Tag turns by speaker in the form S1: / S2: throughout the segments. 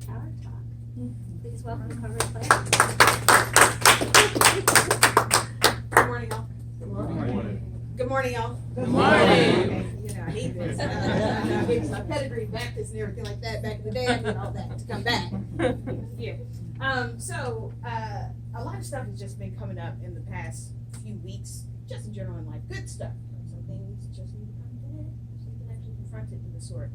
S1: Power Talk. Please welcome Coverage Player.
S2: Good morning, y'all.
S3: Good morning.
S2: Good morning, y'all.
S3: Good morning.
S2: Okay, you know, I need this. I gave my pedigree Baptist and everything like that back in the day. I did all that to come back. Yeah. A lot of stuff has just been coming up in the past few weeks, just in general in life. Good stuff. Some things just need to come to head. So you can actually confront it in the sort.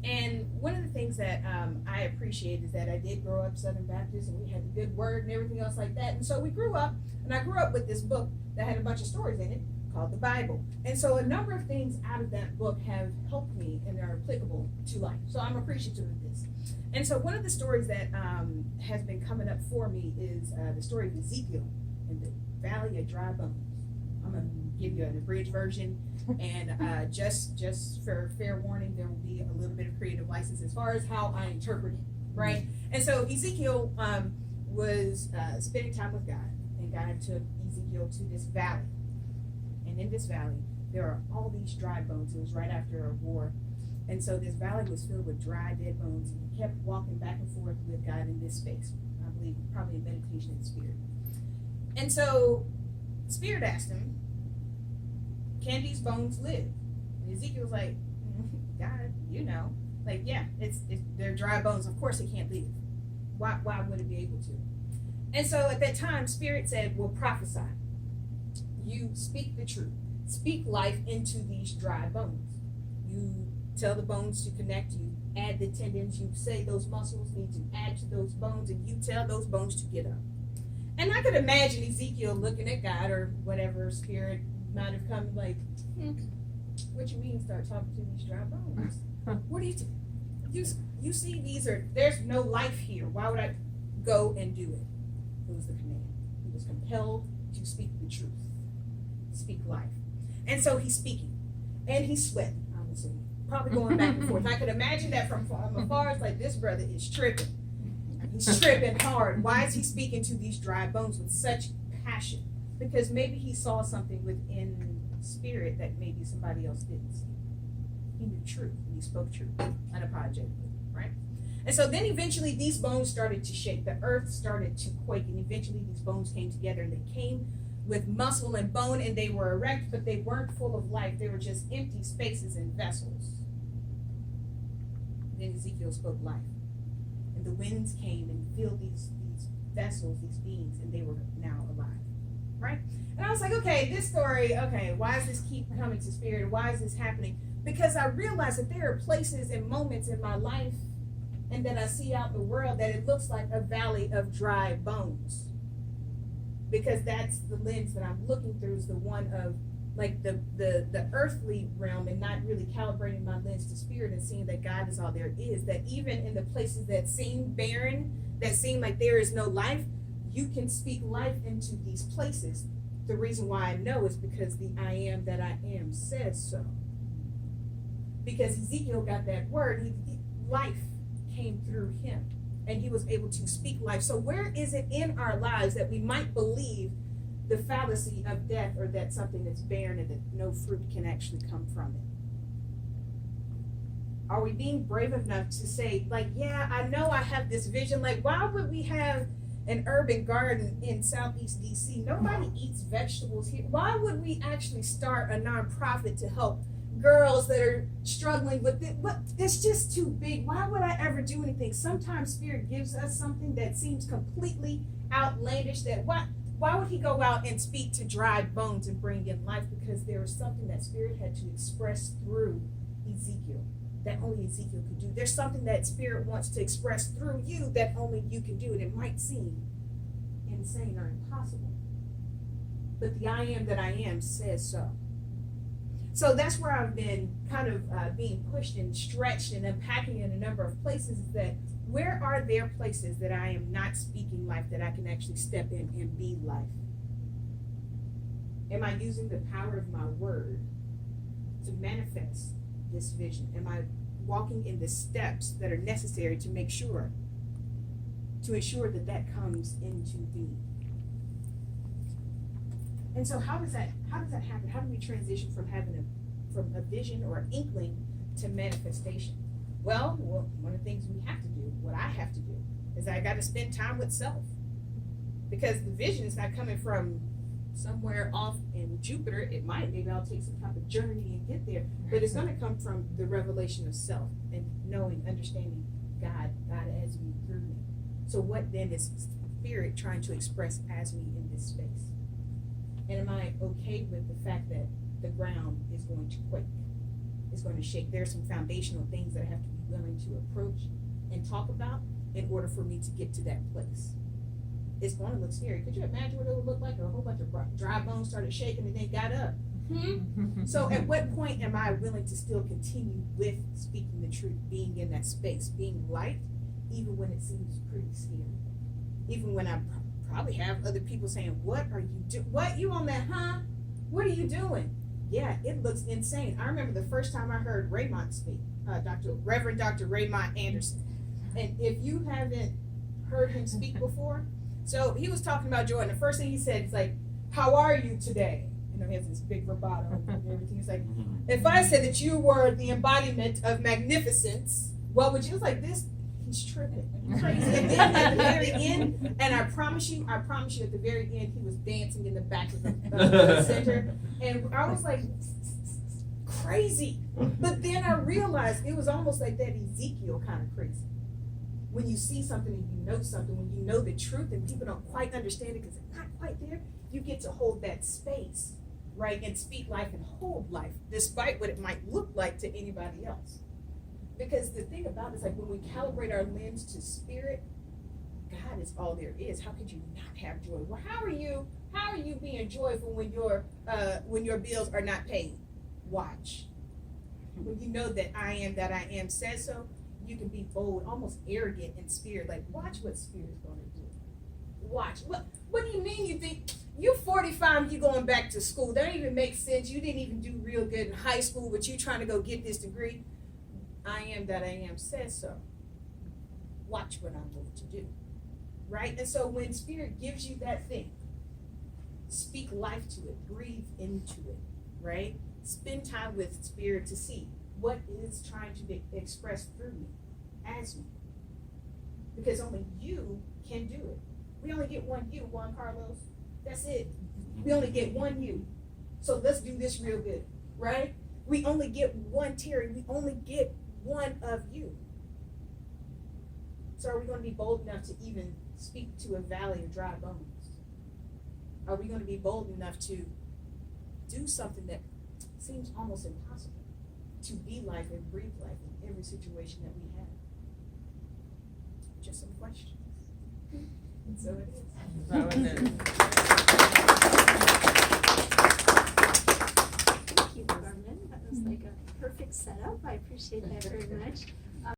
S2: And one of the things that I appreciate is that I did grow up Southern Baptist and we had the good word and everything else like that. And so we grew up, and I grew up with this book that had a bunch of stories in it called the Bible. And so a number of things out of that book have helped me and are applicable to life. So I'm appreciative of this. And so one of the stories that has been coming up for me is the story of Ezekiel in the Valley of Dry Bones. I'm going to give you an abridged version. And just for fair warning, there will be a little bit of creative license as far as how I interpret it, right? And so Ezekiel was spending time with God, and God took Ezekiel to this valley. And in this valley, there are all these dry bones. It was right after a war. And so this valley was filled with dry, dead bones. And he kept walking back and forth with God in this space. I believe probably in meditation in the Spirit. And so the Spirit asked him, can these bones live? And Ezekiel was like, God, you know. Like, yeah, they're dry bones. Of course it can't live. Why would it be able to? And so at that time, Spirit said, well, prophesy. You speak the truth. Speak life into these dry bones. You tell the bones to connect. You add the tendons. You say those muscles need to add to those bones, and you tell those bones to get up. And I could imagine Ezekiel looking at God or whatever Spirit might have come like, what you mean start talking to these dry bones? What do you you see there's no life here. Why would I go and do it? It was the command. He was compelled to speak the truth. Speak life. And so he's speaking. And he's sweating, I'm assuming. Probably going back and forth. I could imagine that from afar. It's like, this brother is tripping. He's tripping hard. Why is he speaking to these dry bones with such passion? Because maybe he saw something within Spirit that maybe somebody else didn't see. He knew truth, and he spoke truth unapologetically, right? And so then eventually these bones started to shake. The earth started to quake, and eventually these bones came together, and they came with muscle and bone, and they were erect, but they weren't full of life. They were just empty spaces and vessels. Then Ezekiel spoke life, and the winds came and filled these vessels, these beings, and they were now alive. Right? And I was like, okay, this story, okay, why does this keep coming to Spirit? Why is this happening? Because I realized that there are places and moments in my life and that I see out in the world that it looks like a valley of dry bones. Because that's the lens that I'm looking through, is the one of like the earthly realm, and not really calibrating my lens to Spirit and seeing that God is all there is. That even in the places that seem barren, that seem like there is no life, you can speak life into these places. The reason why I know is because the I am that I am says so. Because Ezekiel got that word, life came through him, and he was able to speak life. So where is it in our lives that we might believe the fallacy of death, or that something that's barren and that no fruit can actually come from it? Are we being brave enough to say, like, yeah, I know I have this vision. Like, why would we have an urban garden in Southeast DC? Nobody eats vegetables here. Why would we actually start a nonprofit to help girls that are struggling with it? What, it's just too big. Why would I ever do anything? Sometimes Spirit gives us something that seems completely outlandish. That why would he go out and speak to dry bones and bring in life? Because there was something that Spirit had to express through Ezekiel that only Ezekiel could do. There's something that Spirit wants to express through you that only you can do. And it might seem insane or impossible, but the I am that I am says so. So that's where I've been kind of being pushed and stretched and unpacking in a number of places, that where are there places that I am not speaking life, that I can actually step in and be life? Am I using the power of my word to manifest this vision? Am I walking in the steps that are necessary to ensure that comes into being? And so how does that happen? How do we transition from having from a vision or an inkling to manifestation? Well, one of the things we have to do, what I have to do, is I got to spend time with self, because the vision is not coming from somewhere off in Jupiter. It might, maybe I'll take some type of journey and get there, but it's going to come from the revelation of self and knowing, understanding God as me, through me. So what then is spirit trying to express as me in this space? And am I okay with the fact that the ground is going to quake? It's going to shake. There are some foundational things that I have to be willing to approach and talk about in order for me to get to that place. It's going to look scary. Could you imagine what it would look like if a whole bunch of dry bones started shaking and then got up? So at what point am I willing to still continue with speaking the truth, being in that space, being light, even when it seems pretty scary? Even when I probably have other people saying, what are you doing? What, you on that, huh? What are you doing? Yeah, it looks insane. I remember the first time I heard Raymond speak, Reverend Dr. Raymond Anderson. And if you haven't heard him speak before, so he was talking about joy, and the first thing he said is like, how are you today? You know, he has this big vibrato and everything. He's like, if I said that you were the embodiment of magnificence, what would you? It's like this, he's tripping. Crazy. And then at the very end, and I promise you, at the very end, he was dancing in the back of the center. And I was like, crazy. But then I realized it was almost like that Ezekiel kind of crazy. When you see something and you know something, when you know the truth and people don't quite understand it because it's not quite there, you get to hold that space, right, and speak life and hold life, despite what it might look like to anybody else. Because the thing about it is, like, when we calibrate our lens to spirit, God is all there is. How could you not have joy? Well, how are you being joyful when your bills are not paid? Watch. When you know that I am says so, you can be bold, almost arrogant in spirit. Like, watch what spirit's going to do. Watch. What do you mean you think you're 45, you going back to school? That don't even make sense. You didn't even do real good in high school, but you trying to go get this degree. I am says so. Watch what I'm going to do. Right? And so when spirit gives you that thing, speak life to it, breathe into it, right? Spend time with spirit to see what is trying to be expressed through me, as me. Because only you can do it. We only get one you, Juan Carlos. That's it. We only get one you. So let's do this real good, right? We only get one Terry. We only get one of you. So are we going to be bold enough to even speak to a valley of dry bones? Are we going to be bold enough to do something that seems almost impossible? To be life and breathe life in every situation that we have. Just some questions. And so it is.
S1: Thank you, Carmen. That was like a perfect setup. I appreciate that very much.